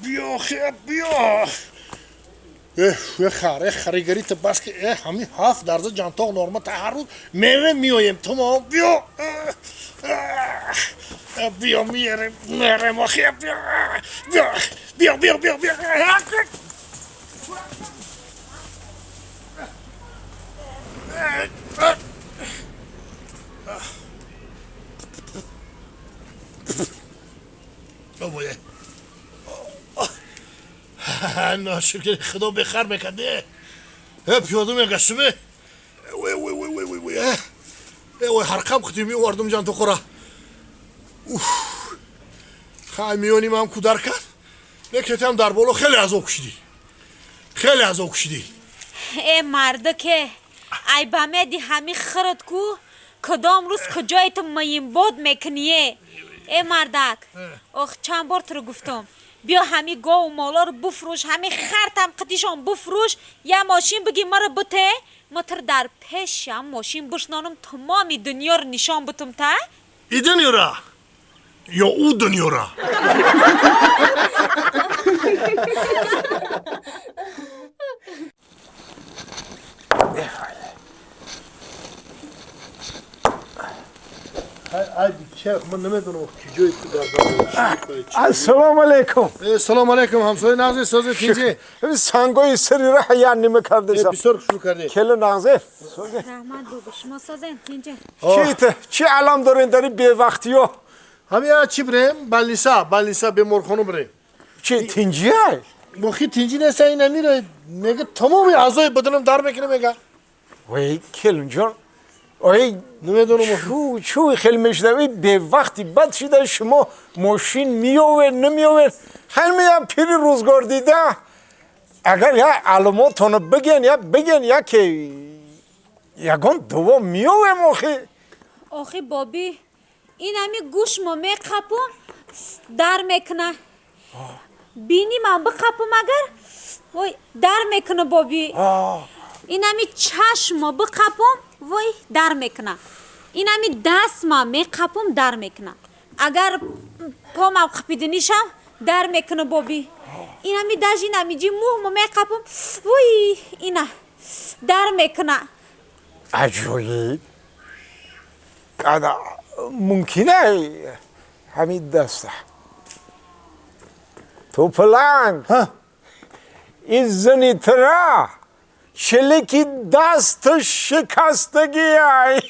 بیا خیلی بیا خریگری تو بس که همین 7 درصد جانتاق نرمال هر روز میره میایم تمام بیا بیا میره ما خیلی بیا بابایه ناشکر خدا بخیر بکنه پیاده میگشتمه وی حرقم خطیمی واردم جان تو خورا خیلی میونیم هم کودر کرد نکتی هم در بالا خیلی از او کشیدی ای مرده که ای بمیدی همی خرد کو کدام روز کجای تو میم بود میکنیه ای مردک اخ چند بار تو رو گفتم بیا همی گاو و مالا رو بفروش همی خرتم قدیشان بفروش یا ماشین بگی مرا بته متر در پیشم ماشین بشنانم تمامی دنیا رو نشان بتم تا ای دنیا را یا او دنیا را من نمیدونم کجای تو در السلام علیکم سلام علیکم همسایه نغزه سازه تینجه سنگوی سری را حیان نمی کردیسم بسیار شروع کرده کل نغزه رحمت بو شما سازن تینجه چی علام دارین داری بی وقتی ها همین چی بریم؟ بلنیسا به مرخانو بریم چی تینجی های؟ بخی تینجی نیست این نمیره میگه تمامی اعضای بدنم در میکنه میگه وی کلون جان وی نمیدونم چوی خیلی میشنوی به وقتی بد شده شما ماشین میوه نمیوه خیلی میام پیری روزگار دیده اگر یا علاماتونو بگن یا که یگان دوا میوه مخی آخی بابی این همی گوش ما میقپم در میکنه بینی من بقپم اگر وای در میکنه بابی این همی چشم ما بقپم وای در میکنه این همی دست ما میقپم در میکنه اگر پا ما قپیدنیشم در میکنه بابی این همی داج این همی جی موه ما میقپم وای اینا در میکنه عجیب ممکنه همین دسته تو پلنگ این زنی ترا شلکی دست شکستگی های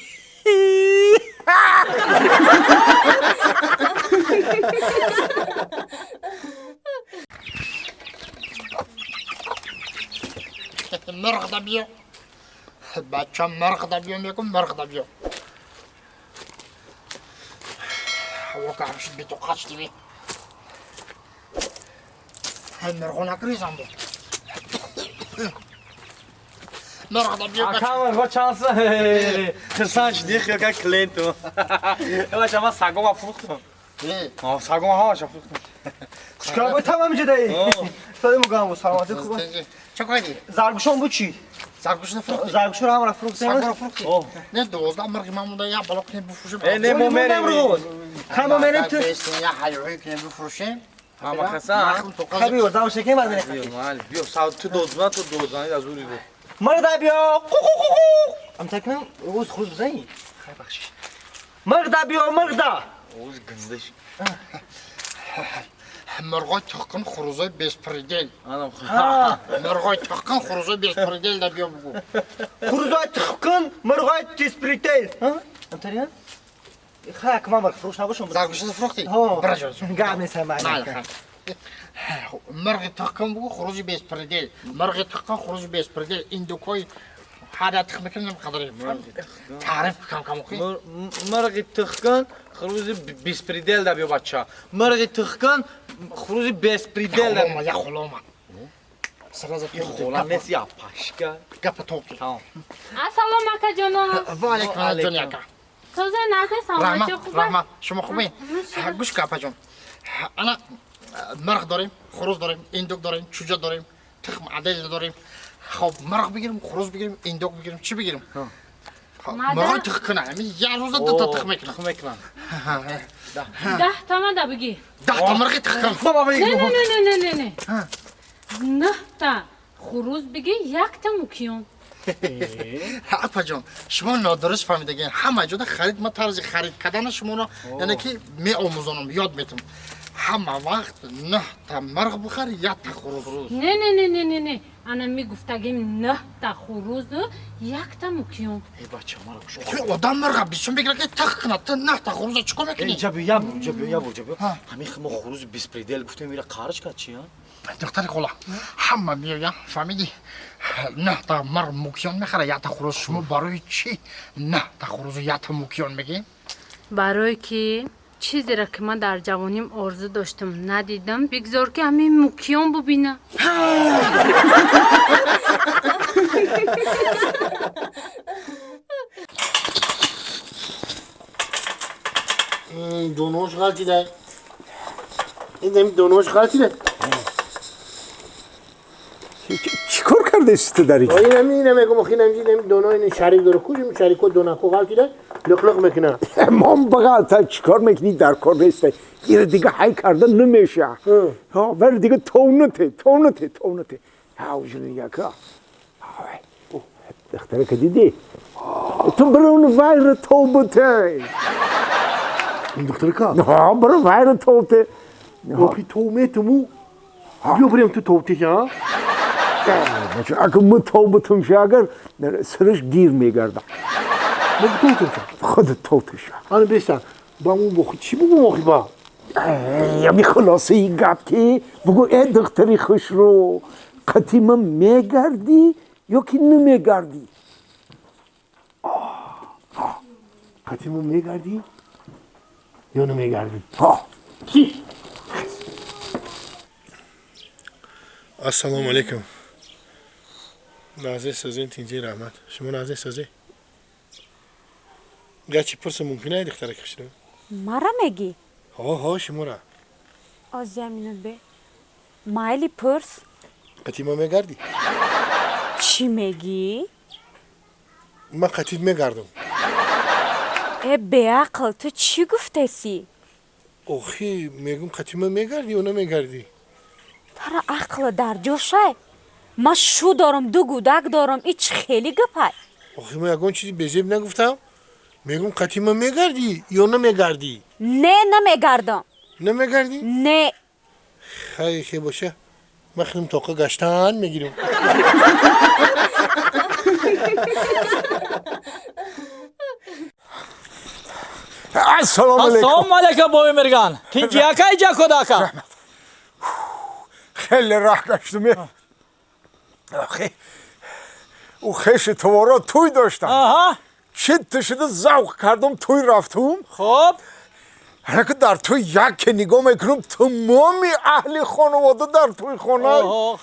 مرغ دا بیا بچه مرغ دا بیا میگم مرغ دا بیا هوا که همشید بی تو قچ دیوی مرغو نکریزم بود مرغ دا بیا بچه مرغ چانس خرسانش دیخ که کلینتو بچه ما سگو ما فروختم سگو ما همش فروختم چکار باید تمام جده ساده مگم سلامتی خوبه چه کاری؟ زرگوشان بود چی؟ زرگوشون فروختی؟ زرگوشون هم را فروختیم؟ سگ را فروختی؟ نه 12 مرغ من مونده یا بالا کنیم بفروشیم نه ما میریم همه میریم تو یا حیوانی کنیم بفروشیم همه خسان خبی و زمان شکیم برد بیا ساعت تو دوزنی از اوری بود مرغ دا بیا ام تکنم روز خروز بزنی خیلی بخشی مرغ دا بیا مرغ دا روز گنزدش مرغای تخکن خروزای بیسپریدل مرغای تخکن خروزای بیسپریدل دا بیا بگو خروزای تخکن مرغای تیسپریتل انتریا خیلی کمان مرغ فروش نباشم زرگوشت فروختی؟ برا جان گرم نیستم معنی مرغ تخکن بگو خروزی بیسپریدل مرغ تخکن خروزی بیسپریدل این دوکای حدا تخ میکنم قدری تعریف کم اوکی مرغ تخکن خروزی بیسپریدل دا بیا بچه مرغ تخکن خروزی بیسپریدل دا یا خلومه سرازه خلومه نیست یا پاشکا گپ توکی السلام علیکم جانم و علیکم دنیا کا سوزه نازه سلامتی خوبه رحمت شما خوبه گوش کپا جان انا مرغ داریم خروز داریم ایندوک داریم چوجه داریم تخم عدل داریم خب مرغ بگیریم خروز بگیریم ایندوک بگیریم چی بگیریم مرغ تخ کنه همین یه روز دو تا تخ میکنم تخم میکنم 10 تومن ده بگی 10 تا مرغ تخ کنم بابا بگی نه 9 تا خروز بگی 1 تا موکیون اپا جان شما نادرست فهمیدگین همه جا خرید ما طرز خرید کردن شما رو یعنی که می آموزانم یاد میتم همه وقت 9 تا مرغ بخر 1 تا خروز روز نه انا میگفتگیم 9 تا خروز 1 تا موکیون ای بچه ما رو شو خب آدم مرغ بیشون بگیره که تخ کنه تو 9 تا خروز چیکار میکنی؟ اینجا بیا همین ما خروز 20 پریدل گفتم میره قارش کرد چی ها دختر خولا همه میگن فهمیدی 9 تا مرغ موکیون میخره 1 تا خروز شما برای چی 9 تا خروز 1 تا موکیون میگی؟ برای که چیزی را که من در جوانیم آرزو داشتم ندیدم بگذار که همین موکیون ببینم دونوش غلطی ده این دونوش غلطی ده چیکار کرده است در اینجا؟ اینم میگم خیلی نمیدونم دونا این شریک داره کجا شریکو دوناکو غلطی ده لق میکنه امام بغل تا چیکار میکنی در کار نیست این دیگه های کرده نمیشه ها ولی دیگه تونته هاوجون یکا دختره که دیدی تو برو اون ویر توبته این دختر کا ها برو ویر توبته اوکی تومه تمو بیا بریم تو توبته ها اگه من توبتم شه اگر سرش گیر میگرده خود توتش آن بیستن با اون بخی چی بگو مخی با یعنی خلاصه این گپ که بگو ای دختری خوش رو قطیمه میگردی یا که نمیگردی قطیمو میگردی یا نمیگردی ها چی؟ السلام علیکم نازه سازین تینجی رحمت شما نازه سازی گرچه پرس ممکنه دختره کش رو مرا میگی ها شما را از زمین به مایلی پرس قطیما میگردی چی میگی؟ من قطیت میگردم ای بیعقل تو چی گفته سی؟ اوخی میگم قطیما میگردی یا نمیگردی ترا عقل در جوشه ما شو دارم دو گودک دارم ایچ خیلی گپای اوخی من یکان چیزی بزیب نگفتم میگم قطیما میگردی یا نمیگردی نه نمیگردم نمیگردی؟ نه خیلی باشه من خیلیم توقع گشتن میگیرم السلام علیکم السلام علیکم بابی مرگان تینجی اکای جا کداکا خیلی راه گشتم آخی او خیش توارا توی داشتم آها چه تشده زوق کردم توی رفتم خب حالا که در توی یک که نگاه میکنم تمامی اهل خانواده در توی خانه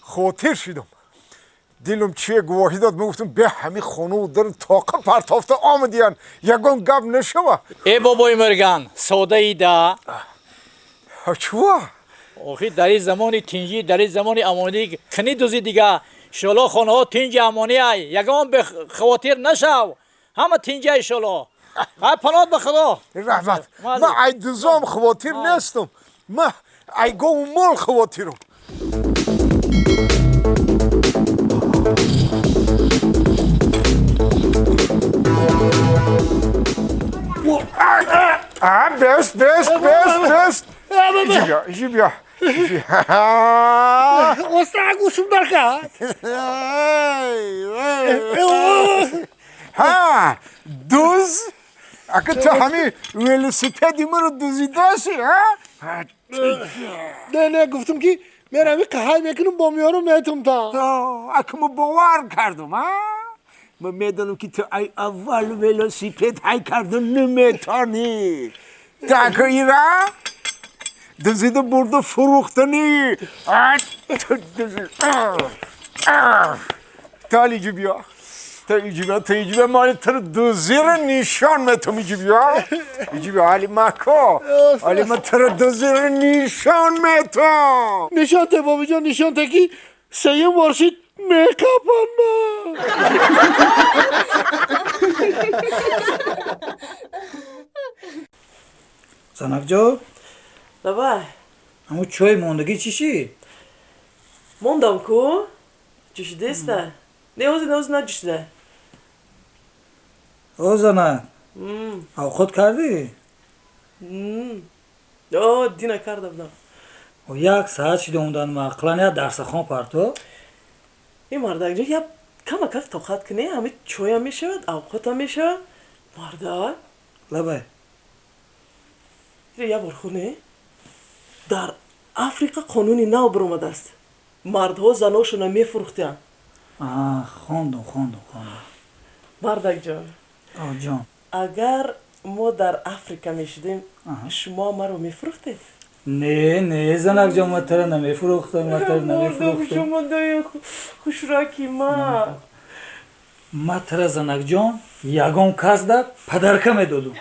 خاطر شدم دلم چیه گواهی داد میگفتم به همین خانواده رو طاقه پرتافته آمدین یکان گپ نشوه ای بابای مرگان سوده ای دا چوه؟ اوخی در این زمان تینجی در این زمان امانی کنی دوزی دیگه شلو خانه ها تینجی امانی های یکان به خواتیر نشو همه تینجی های شلو های پناد به خدا رحمت من ای دوزام خواتیر نیستم من ای گو مال خواتیرم بس ایجی بیا استاد گوشم درکت ها دوز اگه تو همین ولوسیپدی من رو دوزیداسی ها نه گفتم که میرم این قهر میکنم با میارم میتونم تا اگه من باور کردم ها من میدونم که تو ای اول ولوسیپد های کردن نمیتانی تا ایرا دوزیده برده فروختنی تا ایجی بیا تا ایجی بیا مالی تر دوزیر نشان میتونم ایجی بیا حالی مکو حالی من تر دوزیر نشان میتونم نشان ته بابا جان نشان ته که سیم وارشید میکپن занакҷо давай ҳамун чой мондагӣ чӣ шид? мондам ку ҷӯшидеста неози наҷӯшида о занак авқот кардӣ? дина кардам як саат шида унданма ақлан я дарсахон парто ин мардакҷо я камакак тоқат кунӣ ҳами чоям мешавад авқотам мешавад мардак лабай я бор хуне дар африқа қонуни нав биромадааст мардҳо заношона мефурӯхтанд хондум мардакҷон ҷон агар мо дар африка мешудем шумо маро мефурӯхтед не занакҷон ма тара намефурӯхтам шумо дои хушраки ма тара занакҷон ягон кас да падарка медодум